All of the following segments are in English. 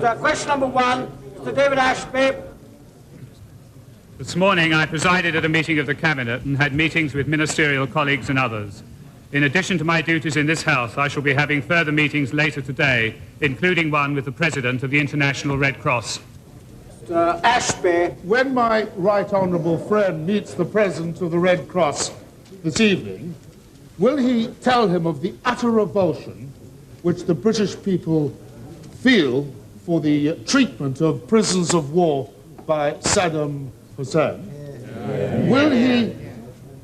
Question number 1, Mr. David Ashby. This morning I presided at a meeting of the Cabinet and had meetings with ministerial colleagues and others. In addition to my duties in this House, I shall be having further meetings later today, including one with the President of the International Red Cross. Mr. Ashby. When my right honourable friend meets the President of the Red Cross this evening, will he tell him of the utter revulsion which the British people feel for the treatment of prisoners of war by Saddam Hussein? Will he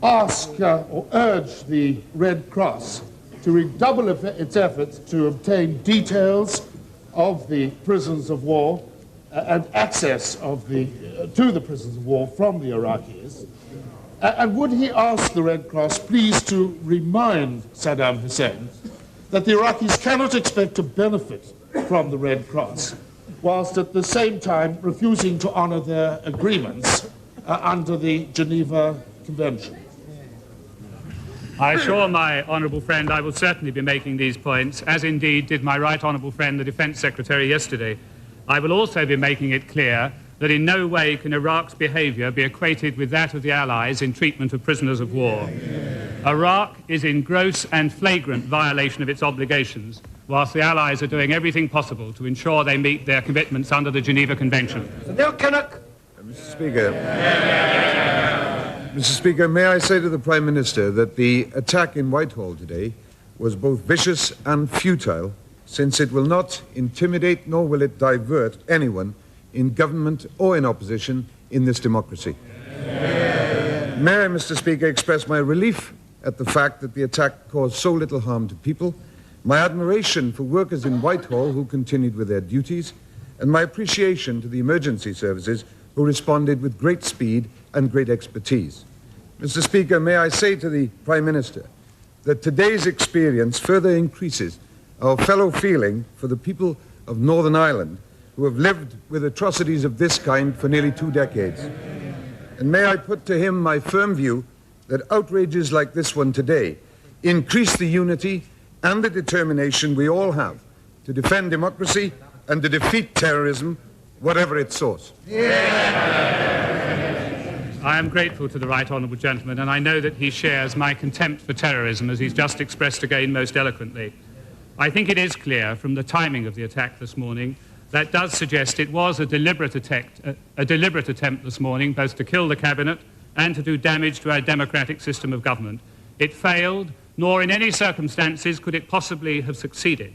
ask or urge the Red Cross to redouble its efforts to obtain details of the prisoners of war and access to the prisoners of war from the Iraqis? And would he ask the Red Cross please to remind Saddam Hussein that the Iraqis cannot expect to benefit from the Red Cross, whilst at the same time refusing to honour their agreements under the Geneva Convention? I assure my honourable friend I will certainly be making these points, as indeed did my right honourable friend, the Defence Secretary, yesterday. I will also be making it clear that in no way can Iraq's behaviour be equated with that of the Allies in treatment of prisoners of war. Iraq is in gross and flagrant violation of its obligations, whilst the Allies are doing everything possible to ensure they meet their commitments under the Geneva Convention. Mr. Speaker, may I say to the Prime Minister that the attack in Whitehall today was both vicious and futile, since it will not intimidate nor will it divert anyone in government or in opposition in this democracy. May I, Mr. Speaker, express my relief at the fact that the attack caused so little harm to people, my admiration for workers in Whitehall who continued with their duties, and my appreciation to the emergency services who responded with great speed and great expertise. Mr. Speaker, may I say to the Prime Minister that today's experience further increases our fellow feeling for the people of Northern Ireland who have lived with atrocities of this kind for nearly 2 decades. And may I put to him my firm view that outrages like this one today increase the unity and the determination we all have to defend democracy and to defeat terrorism, whatever its source. I am grateful to the right honourable gentleman, and I know that he shares my contempt for terrorism, as he's just expressed again most eloquently. I think it is clear from the timing of the attack this morning that does suggest it was a deliberate attempt this morning, both to kill the Cabinet and to do damage to our democratic system of government. It failed, nor in any circumstances could it possibly have succeeded.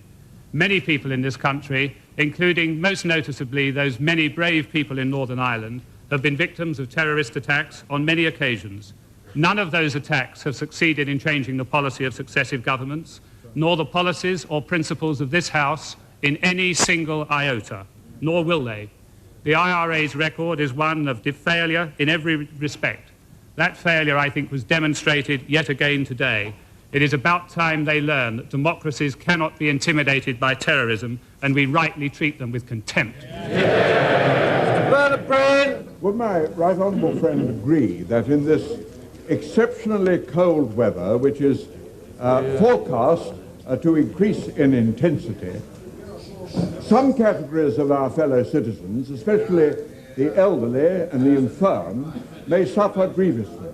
Many people in this country, including most noticeably those many brave people in Northern Ireland, have been victims of terrorist attacks on many occasions. None of those attacks have succeeded in changing the policy of successive governments, nor the policies or principles of this House in any single iota, nor will they. The IRA's record is one of failure in every respect. That failure, I think, was demonstrated yet again today. It is about time they learn that democracies cannot be intimidated by terrorism, and we rightly treat them with contempt. Would my right honourable friend agree that in this exceptionally cold weather, which is forecast to increase in intensity, some categories of our fellow citizens, especially the elderly and the infirm, may suffer grievously?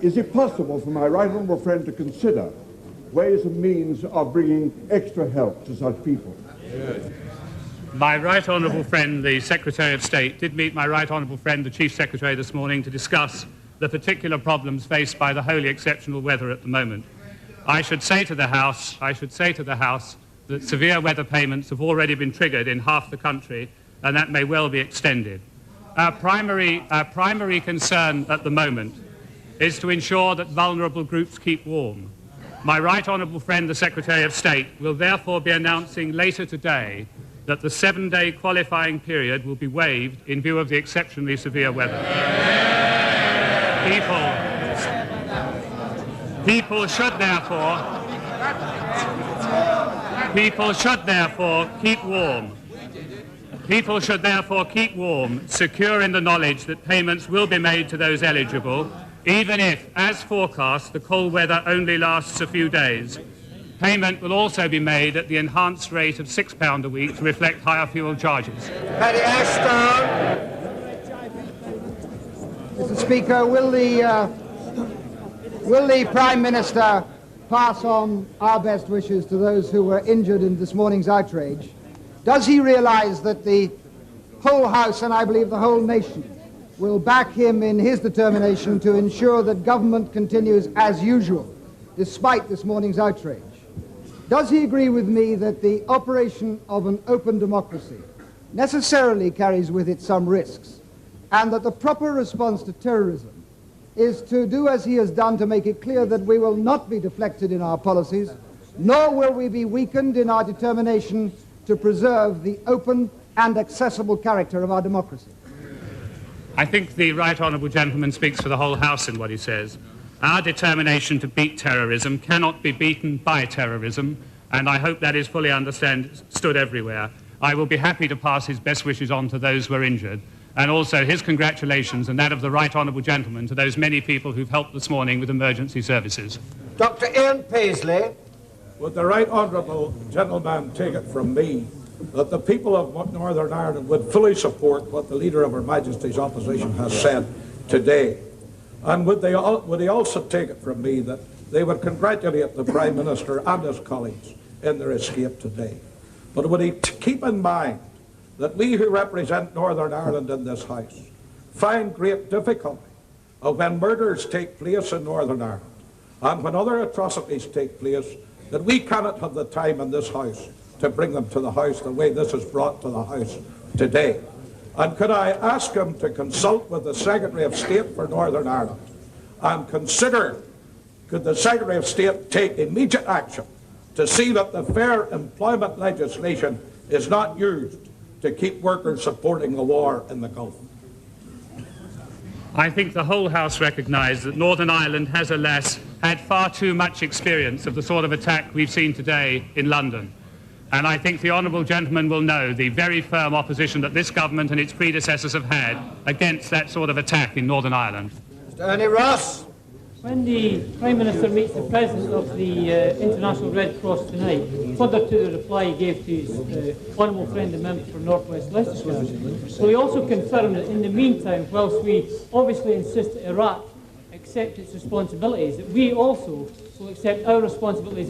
Is it possible for my right honourable friend to consider ways and means of bringing extra help to such people? My right honourable friend, the Secretary of State, did meet my right honourable friend, the Chief Secretary, this morning to discuss the particular problems faced by the wholly exceptional weather at the moment. I should say to the House that severe weather payments have already been triggered in half the country, and that may well be extended. Our primary concern at the moment is to ensure that vulnerable groups keep warm. My right honourable friend, the Secretary of State, will therefore be announcing later today that the 7-day qualifying period will be waived in view of the exceptionally severe weather. People should therefore keep warm. People should therefore keep warm, secure in the knowledge that payments will be made to those eligible, even if, as forecast, the cold weather only lasts a few days. Payment will also be made at the enhanced rate of £6 a week to reflect higher fuel charges. Paddy Ashton. Mr. Speaker, will the Prime Minister pass on our best wishes to those who were injured in this morning's outrage? Does he realise that the whole House, and I believe the whole nation, will back him in his determination to ensure that government continues as usual, despite this morning's outrage? Does he agree with me that the operation of an open democracy necessarily carries with it some risks, and that the proper response to terrorism is to do as he has done, to make it clear that we will not be deflected in our policies, nor will we be weakened in our determination to preserve the open and accessible character of our democracy? I think the right honourable gentleman speaks for the whole House in what he says. Our determination to beat terrorism cannot be beaten by terrorism, and I hope that is fully understood everywhere. I will be happy to pass his best wishes on to those who are injured, and also his congratulations and that of the right honourable gentleman to those many people who've helped this morning with emergency services. Dr. Ian Paisley. Would the right honourable gentleman take it from me that the people of Northern Ireland would fully support what the Leader of Her Majesty's Opposition has said today? And would he also take it from me that they would congratulate the Prime Minister and his colleagues in their escape today? But would he keep in mind that we who represent Northern Ireland in this House find great difficulty when murders take place in Northern Ireland and when other atrocities take place, that we cannot have the time in this House to bring them to the House the way this is brought to the House today? And could I ask him to consult with the Secretary of State for Northern Ireland and consider, could the Secretary of State take immediate action to see that the fair employment legislation is not used to keep workers supporting the war in the Gulf? I think the whole House recognises that Northern Ireland has, alas, had far too much experience of the sort of attack we've seen today in London. And I think the honourable gentleman will know the very firm opposition that this government and its predecessors have had against that sort of attack in Northern Ireland. Mr. Ernie Ross. When the Prime Minister meets the President of the International Red Cross tonight, further to the reply he gave to his honourable friend, the member for North West Leicestershire, will he also confirm that in the meantime, whilst we obviously insist that Iraq accept its responsibilities, that we also will accept our responsibilities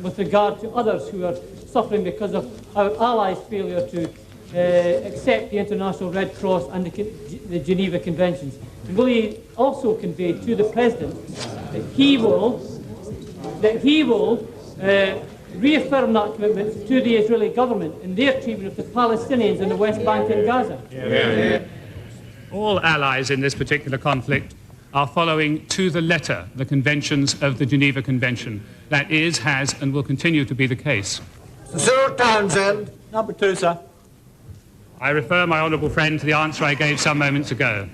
with regard to others who are suffering because of our allies' failure to accept the International Red Cross and the Geneva Conventions? And will he also convey to the President that he will reaffirm that commitment to the Israeli government in their treatment of the Palestinians in the West Bank and Gaza? Yeah. All allies in this particular conflict are following to the letter the conventions of the Geneva Convention. That is, has, and will continue to be the case. Cyril Townsend. Number 2, sir. I refer my honourable friend to the answer I gave some moments ago.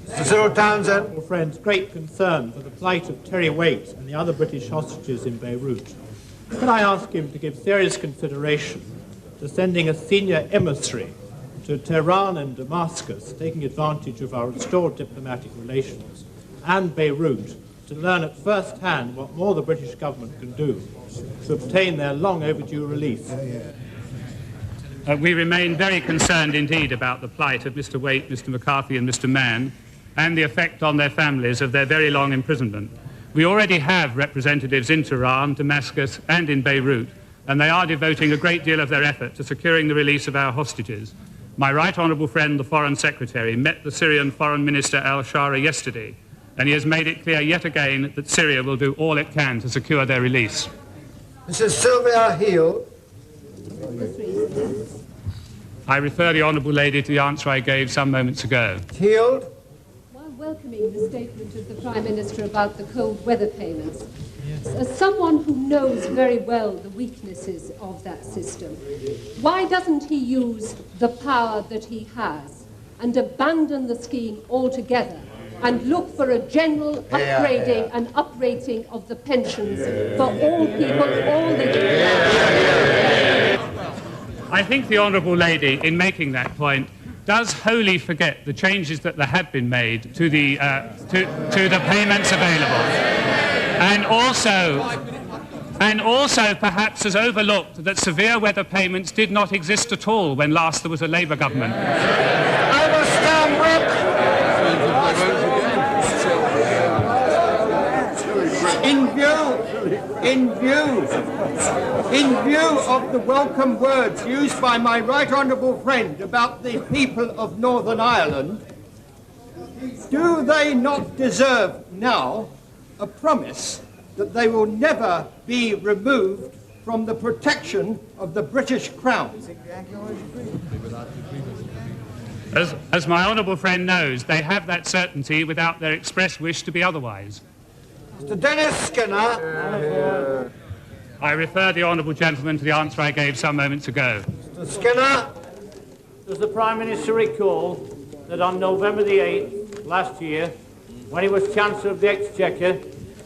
Cyril Townsend. Honourable friend's great concern for the plight of Terry Waite and the other British hostages in Beirut. Can I ask him to give serious consideration to sending a senior emissary to Tehran and Damascus, taking advantage of our restored diplomatic relations, and Beirut, to learn at first hand what more the British government can do to obtain their long overdue release? We remain very concerned indeed about the plight of Mr. Waite, Mr. McCarthy and Mr. Mann, and the effect on their families of their very long imprisonment. We already have representatives in Tehran, Damascus and in Beirut, and they are devoting a great deal of their effort to securing the release of our hostages. My right honourable friend, the Foreign Secretary, met the Syrian Foreign Minister al-Shara yesterday, and he has made it clear yet again that Syria will do all it can to secure their release. Mrs. Sylvia Heald. I refer the honourable lady to the answer I gave some moments ago. Heald. While welcoming the statement of the Prime Minister about the cold weather payments, as someone who knows very well the weaknesses of that system, why doesn't he use the power that he has and abandon the scheme altogether and look for a general upgrading and uprating of the pensions for all people, all the... I think the honourable lady, in making that point, does wholly forget the changes that there have been made to the and also perhaps has overlooked that severe weather payments did not exist at all when last there was a Labour government. I will stand In view of the welcome words used by my right honourable friend about the people of Northern Ireland, do they not deserve now a promise that they will never be removed from the protection of the British Crown? As my honourable friend knows, they have that certainty without their express wish to be otherwise. Mr. Dennis Skinner. I refer the honourable gentleman to the answer I gave some moments ago. Mr. Skinner. Does the Prime Minister recall that on November the 8th last year, when he was Chancellor of the Exchequer,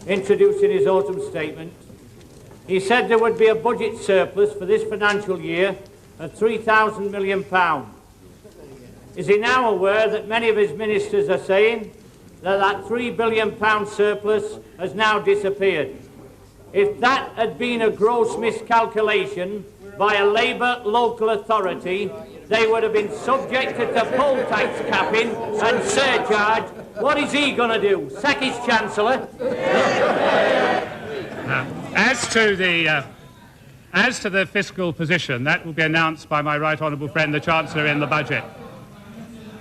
introducing his autumn statement, he said there would be a budget surplus for this financial year of £3,000 million. Is he now aware that many of his ministers are saying that that £3 billion surplus has now disappeared? If that had been a gross miscalculation by a Labour local authority, they would have been subjected to poll tax capping and surcharge. What is he going to do? Sack his Chancellor? As to the fiscal position, that will be announced by my right honourable friend, the Chancellor, in the budget.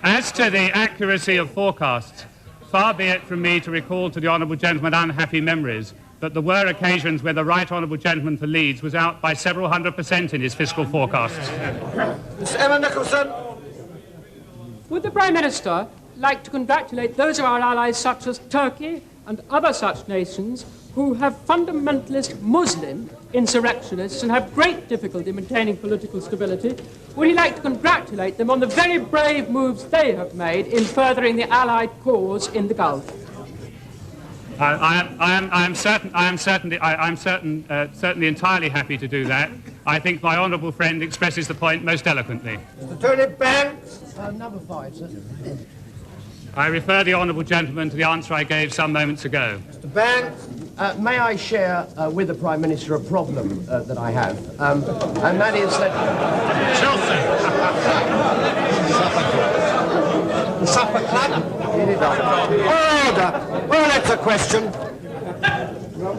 As to the accuracy of forecasts, far be it from me to recall to the honourable gentleman unhappy memories, but there were occasions where the right honourable gentleman for Leeds was out by several 100% in his fiscal forecasts. Miss Emma Nicholson. Would the Prime Minister like to congratulate those of our allies such as Turkey and other such nations who have fundamentalist Muslim insurrectionists and have great difficulty maintaining political stability? Would he like to congratulate them on the very brave moves they have made in furthering the Allied cause in the Gulf? I am certainly entirely happy to do that. I think my honourable friend expresses the point most eloquently. Mr. Tony Banks. Number 5, sir. I refer the honourable gentleman to the answer I gave some moments ago. Mr. Banks. May I share with the Prime Minister a problem that I have, and that is that... The Supper Club. Order. Well, that's a question.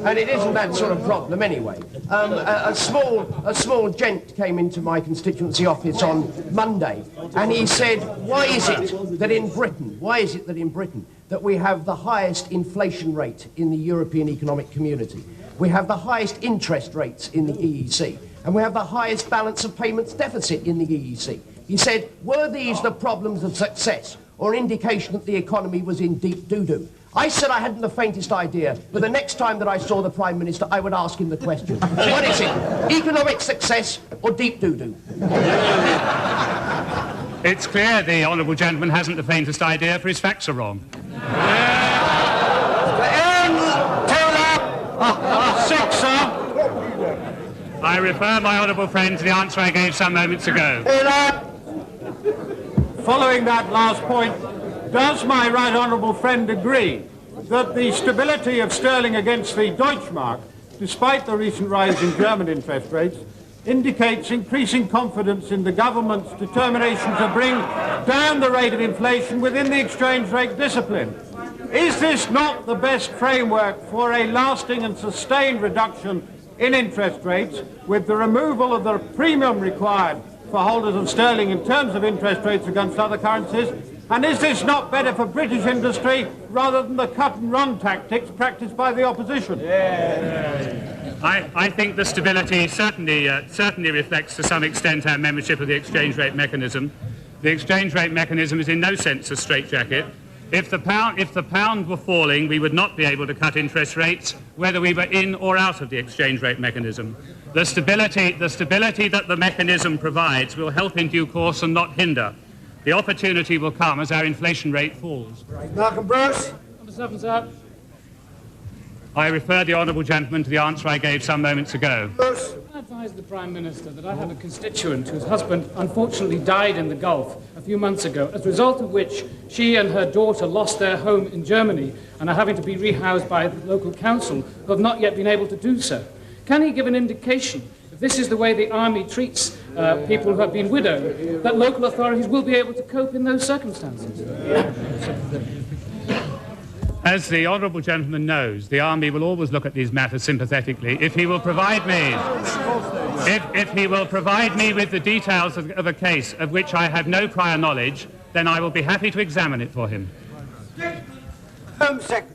And it isn't that sort of problem anyway. A small gent came into my constituency office on Monday, and he said, why is it that in Britain that we have the highest inflation rate in the European Economic Community? We have the highest interest rates in the EEC, and we have the highest balance of payments deficit in the EEC. He said, were these the problems of success, or indication that the economy was in deep doo-doo? I said I hadn't the faintest idea, but the next time that I saw the Prime Minister, I would ask him the question. What is it? Economic success or deep doo-doo? It's clear the honourable gentleman hasn't the faintest idea, for his facts are wrong. Six, sir. I refer my honourable friend to the answer I gave some moments ago. Following that last point, does my right honourable friend agree that the stability of sterling against the Deutschmark, despite the recent rise in German interest rates, indicates increasing confidence in the government's determination to bring down the rate of inflation within the exchange rate discipline? Is this not the best framework for a lasting and sustained reduction in interest rates, with the removal of the premium required for holders of sterling in terms of interest rates against other currencies? And is this not better for British industry rather than the cut-and-run tactics practiced by the opposition? I think the stability certainly reflects to some extent our membership of the exchange rate mechanism. The exchange rate mechanism is in no sense a straitjacket. If the pound were falling, we would not be able to cut interest rates, whether we were in or out of the exchange rate mechanism. The stability that the mechanism provides will help in due course and not hinder. The opportunity will come as our inflation rate falls. Malcolm Bruce. Number 7, sir. I refer the honourable gentleman to the answer I gave some moments ago. I advise the Prime Minister that I have a constituent whose husband unfortunately died in the Gulf a few months ago, as a result of which she and her daughter lost their home in Germany and are having to be rehoused by the local council, who have not yet been able to do so. Can he give an indication, if this is the way the army treats people who have been widowed, that local authorities will be able to cope in those circumstances? As the honourable gentleman knows, the army will always look at these matters sympathetically if he will provide me, if he will provide me with the details of a case of which I have no prior knowledge, then I will be happy to examine it for him. Home Secretary.